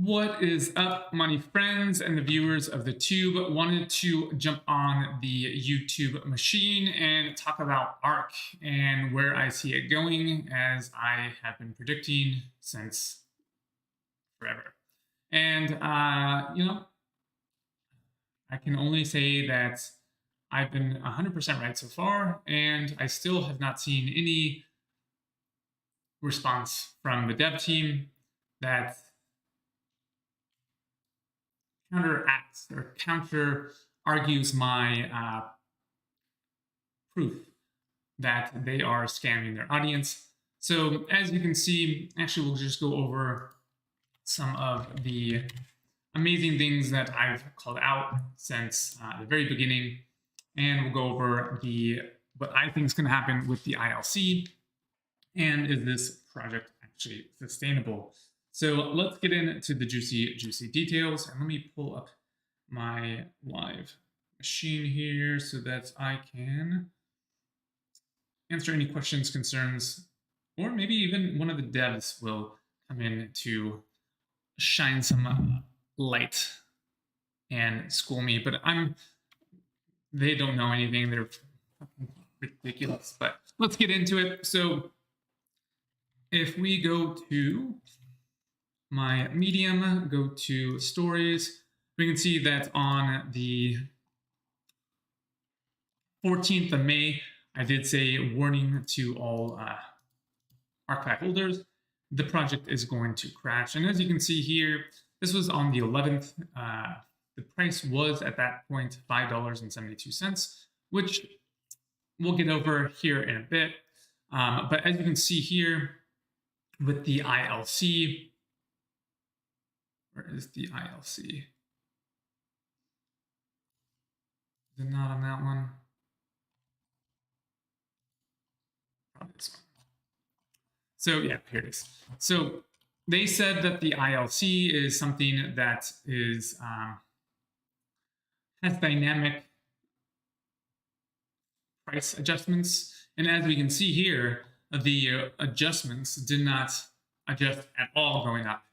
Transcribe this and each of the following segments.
What is up, money friends and the viewers of the tube? Wanted to jump on the YouTube machine and talk about ARK and where I see it going, as I have been predicting since forever. And I can only say that I've been 100% right so far, and I still have not seen any response from the dev team that counteracts or counter argues my proof that they are scamming their audience. So as you can see, actually we'll just go over some of the amazing things that I've called out since the very beginning, and we'll go over what I think is going to happen with the ILC, and is this project actually sustainable? So let's get into the juicy details, and let me pull up my live machine here so that I can answer any questions, concerns, or maybe even one of the devs will come in to shine some light and school me. But they don't know anything. They're fucking ridiculous. But let's get into it. So if we go to my Medium, go to stories, we can see that on the 14th of May, I did say warning to all Arkfi holders, the project is going to crash. And as you can see here, this was on the 11th. The price was at that point $5.72, which we'll get over here in a bit. But as you can see here with the ILC, where is the ILC? Is it not on that one? Probably this one. So yeah, here it is. So they said that the ILC is something that is has dynamic price adjustments. And as we can see here, the adjustments did not adjust at all going up.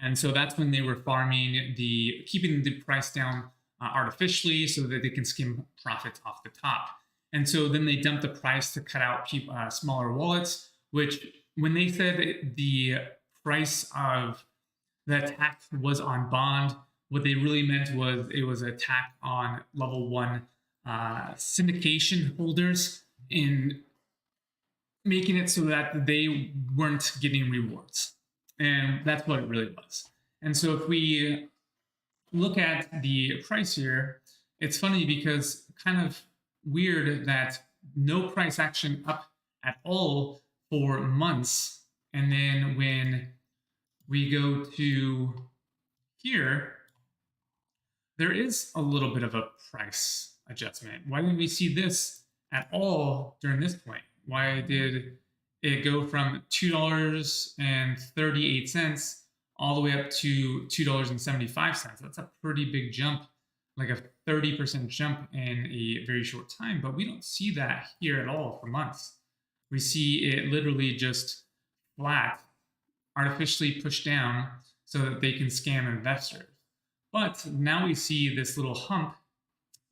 And so that's when they were farming keeping the price down artificially so that they can skim profits off the top. And so then they dumped the price to cut out smaller wallets, which when they said the price of the attack was on bond, what they really meant was it was an attack on level 1 syndication holders, in making it so that they weren't getting rewards. And that's what it really was. And so if we look at the price here, it's funny because kind of weird that no price action up at all for months. And then when we go to here, there is a little bit of a price adjustment. Why didn't we see this at all during this point? Why did it go from $2.38 all the way up to $2.75? That's a pretty big jump, like a 30% jump in a very short time. But we don't see that here at all for months. We see it literally just flat, artificially pushed down so that they can scam investors. But now we see this little hump.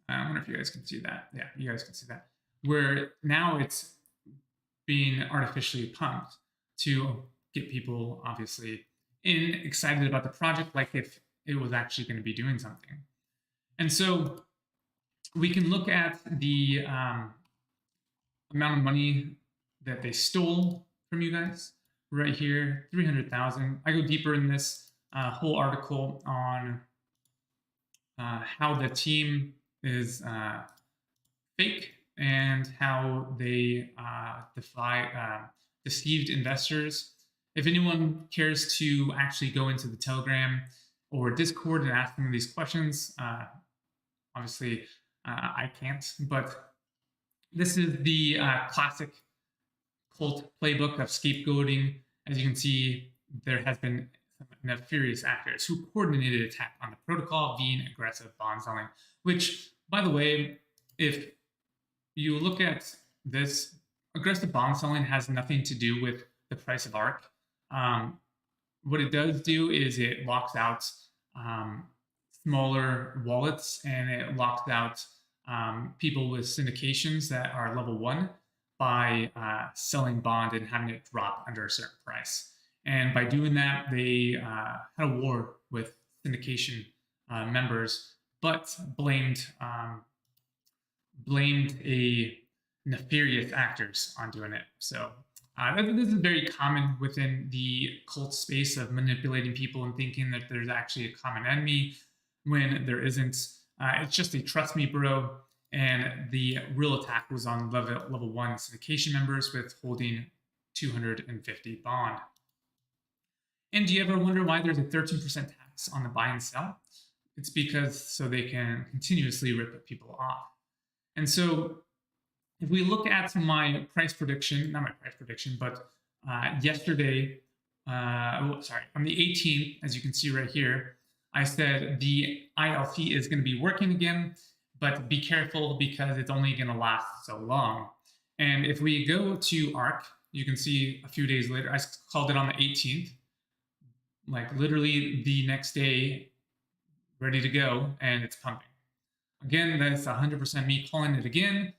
I wonder if you guys can see that. Yeah, you guys can see that. Where now it's being artificially pumped to get people obviously excited about the project, like if it was actually going to be doing something. And so we can look at the amount of money that they stole from you guys right here, 300,000. I go deeper in this whole article on how the team is fake and how they deceived investors. If anyone cares to actually go into the Telegram or Discord and ask them these questions, obviously I can't, but this is the classic cult playbook of scapegoating. As you can see, there has been some nefarious actors who coordinated attack on the protocol via aggressive bond selling, which, by the way, if you look at this, aggressive bond selling has nothing to do with the price of ARK. what it does do is it locks out smaller wallets, and it locks out people with syndications that are level 1 by selling bond and having it drop under a certain price. And by doing that, they had a war with syndication members, but blamed a nefarious actors on doing it. So this is very common within the cult space of manipulating people and thinking that there's actually a common enemy when there isn't. It's just a trust me, bro. And the real attack was on level 1 syndication members with holding 250 bond. And do you ever wonder why there's a 13% tax on the buy and sell? It's because so they can continuously rip people off. And so if we look at my price prediction, not my price prediction, but yesterday, on the 18th, as you can see right here, I said the ILP is going to be working again, but be careful because it's only going to last so long. And if we go to ARK, you can see a few days later, I called it on the 18th, like literally the next day, ready to go, and it's pumping. Again, that's 100% me calling it again,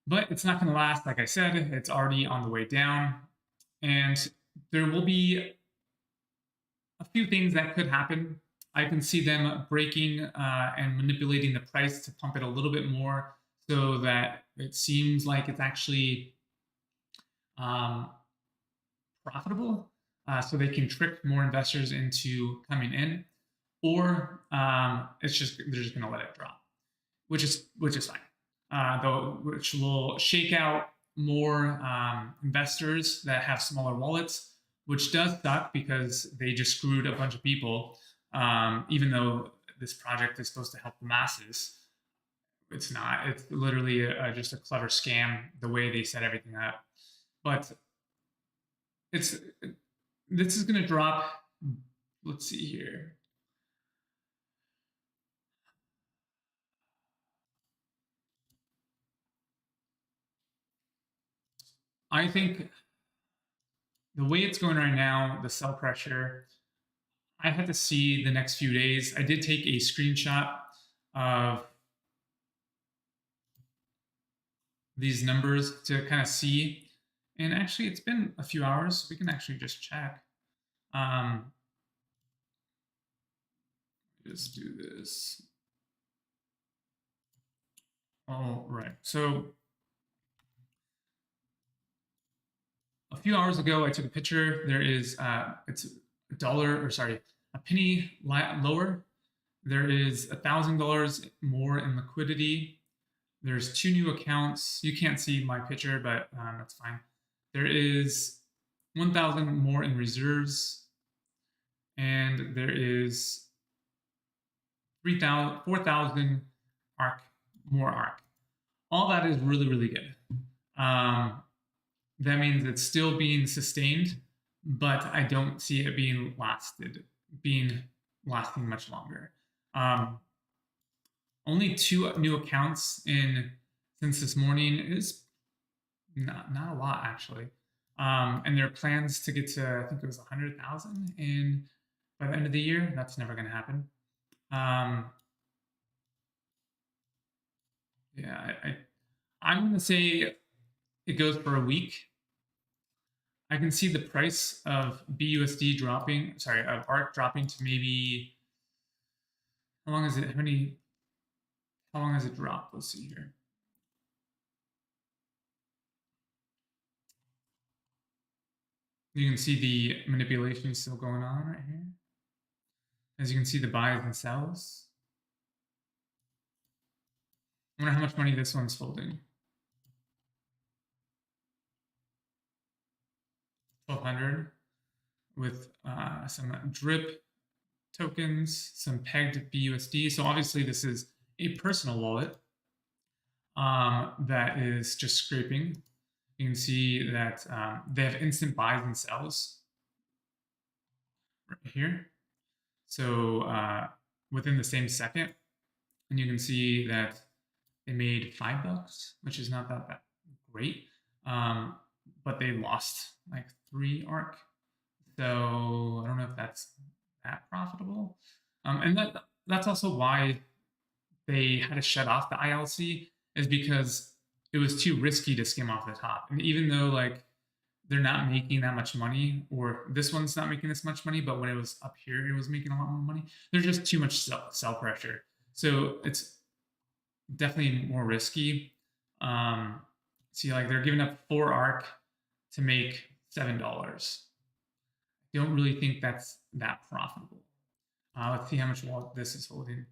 but it's not going to last. Like I said, it's already on the way down, and there will be a few things that could happen. I can see them breaking and manipulating the price to pump it a little bit more so that it seems like it's actually profitable, so they can trick more investors into coming in, or they're just going to let it drop, which is fine, which will shake out more investors that have smaller wallets, which does suck because they just screwed a bunch of people. Even though this project is supposed to help the masses, it's not. It's literally just a clever scam the way they set everything up. But this is going to drop. Let's see here. I think the way it's going right now, the sell pressure, I had to see the next few days. I did take a screenshot of these numbers to kind of see. And actually, it's been a few hours. We can actually just check. Just do this. All right. So a few hours ago, I took a picture. There is, it's a penny lower. There is $1,000 more in liquidity. There's 2 new accounts. You can't see my picture, but that's fine. There is 1,000 more in reserves, and there is 4,000 more ARK. All that is really, really good. That means it's still being sustained, but I don't see it being lasting much longer. Only 2 new accounts since this morning is not a lot, actually. And there are plans to get to, I think it was 100,000 by the end of the year. That's never going to happen. Yeah, I'm going to say it goes for a week. I can see the price of BUSD of ARK dropping to maybe, how long has it dropped? Let's see here. You can see the manipulation is still going on right here. As you can see, the buys and sells. I wonder how much money this one's folding. 1,200 with some drip tokens, some pegged BUSD. So obviously this is a personal wallet that is just scraping. You can see that they have instant buys and sells right here. So within the same second, and you can see that they made $5, which is not that great, but they lost like 3 ARK. So I don't know if that's that profitable. And that's also why they had to shut off the ILC, is because it was too risky to skim off the top. And even though like they're not making that much money, or this one's not making this much money, but when it was up here, it was making a lot more money. There's just too much sell pressure. So it's definitely more risky. See, like they're giving up 4 ARK to make $7. I don't really think that's that profitable. Let's see how much wallet this is holding.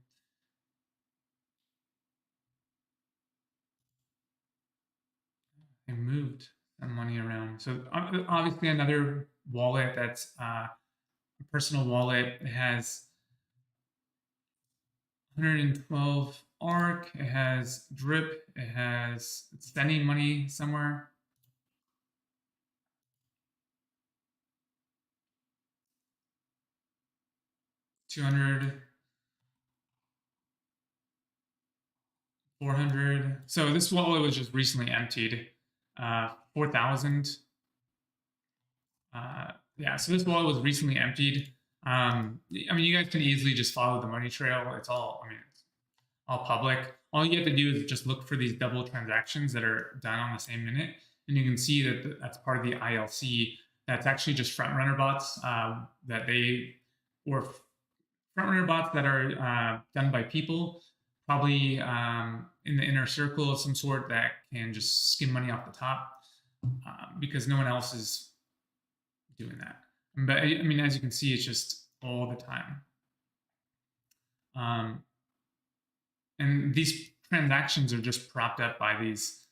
They moved some money around. So obviously another wallet that's a personal wallet. It has 112 ARK. It has drip. It's sending money somewhere. $200, $400. So this wallet was just recently emptied. 4,000. Yeah, so this wallet was recently emptied. I mean, you guys can easily just follow the money trail. It's all, I mean, it's all public. All you have to do is just look for these double transactions that are done on the same minute, and you can see that that's part of the ILC. That's actually just front runner bots that they, or front runner bots that are done by people, probably in the inner circle of some sort, that can just skim money off the top because no one else is doing that. But I mean, as you can see, it's just all the time. And these transactions are just propped up by these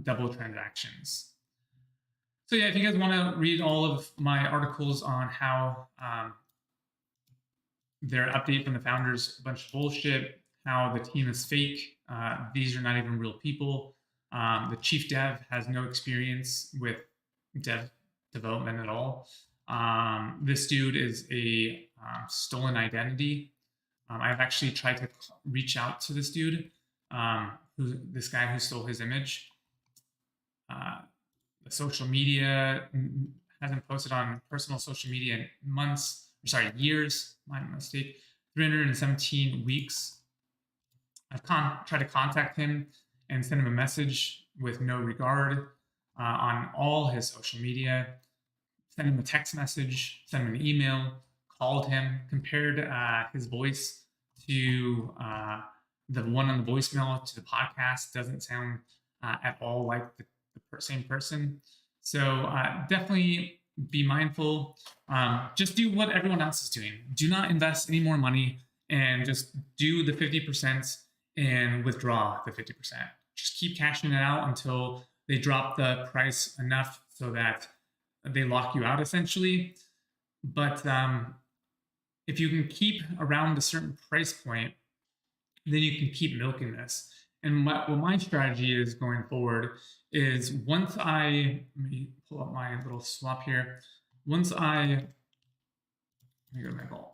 double transactions. So yeah, if you guys want to read all of my articles on how their update from the founders, a bunch of bullshit, how the team is fake, these are not even real people. The chief dev has no experience with development at all. This dude is a stolen identity. I've actually tried to reach out to this dude, this guy who stole his image. The social media hasn't posted on personal social media in months, or sorry, years, my mistake, 317 weeks. I've tried to contact him and send him a message with no regard on all his social media, sent him a text message, sent him an email, called him, compared his voice to the one on the voicemail to the podcast. Doesn't sound at all like the same person. So definitely be mindful. Just do what everyone else is doing. Do not invest any more money, and just do the 50% and withdraw the 50%. Just keep cashing it out until they drop the price enough so that they lock you out, essentially. But if you can keep around a certain price point, then you can keep milking this. And what my strategy is going forward is, once let me pull up my little swap here. Let me go to my vault.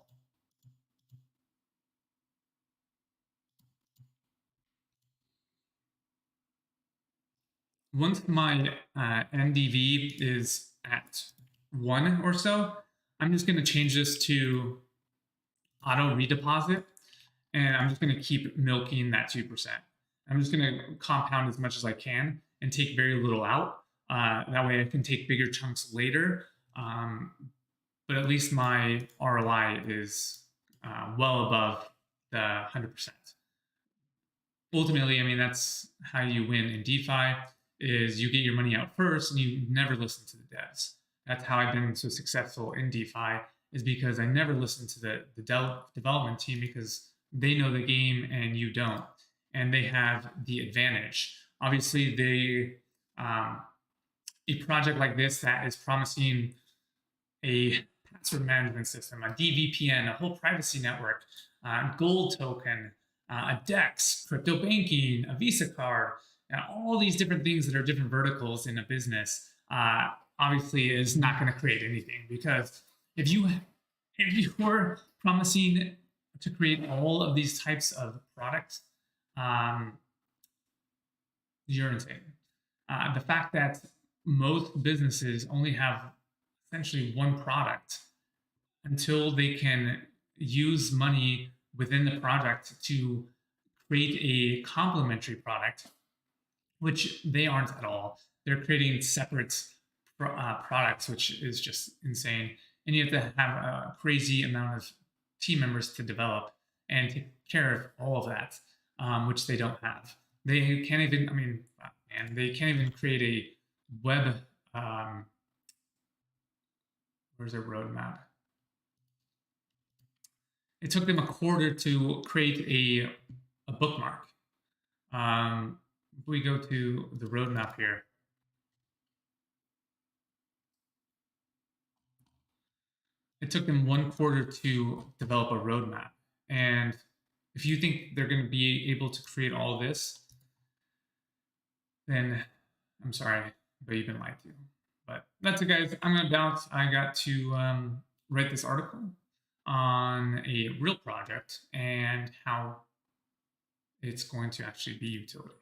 Once my NDV is at 1 or so, I'm just going to change this to auto redeposit, and I'm just going to keep milking that 2%. I'm just going to compound as much as I can and take very little out. That way I can take bigger chunks later. But at least my ROI is well above the 100%. Ultimately, I mean, that's how you win in DeFi, is you get your money out first and you never listen to the devs. That's how I've been so successful in DeFi, is because I never listen to the development team, because they know the game and you don't. And they have the advantage. Obviously, a project like this that is promising a password management system, a DVPN, a whole privacy network, gold token, a DEX, crypto banking, a Visa card, and all these different things that are different verticals in a business, obviously is not going to create anything. Because if you were promising to create all of these types of products, you're insane. The fact that most businesses only have essentially one product until they can use money within the project to create a complementary product, which they aren't at all. They're creating separate products, which is just insane. And you have to have a crazy amount of team members to develop and take care of all of that, which they don't have. They can't even, I mean, man, they can't even create a web, where's their roadmap? It took them a quarter to create a bookmark. If we go to the roadmap here, it took them 1 quarter to develop a roadmap. And if you think they're going to be able to create all this, then I'm sorry, but you've been lied to. But that's it, guys. I'm going to bounce. I got to write this article on a real project and how it's going to actually be utility.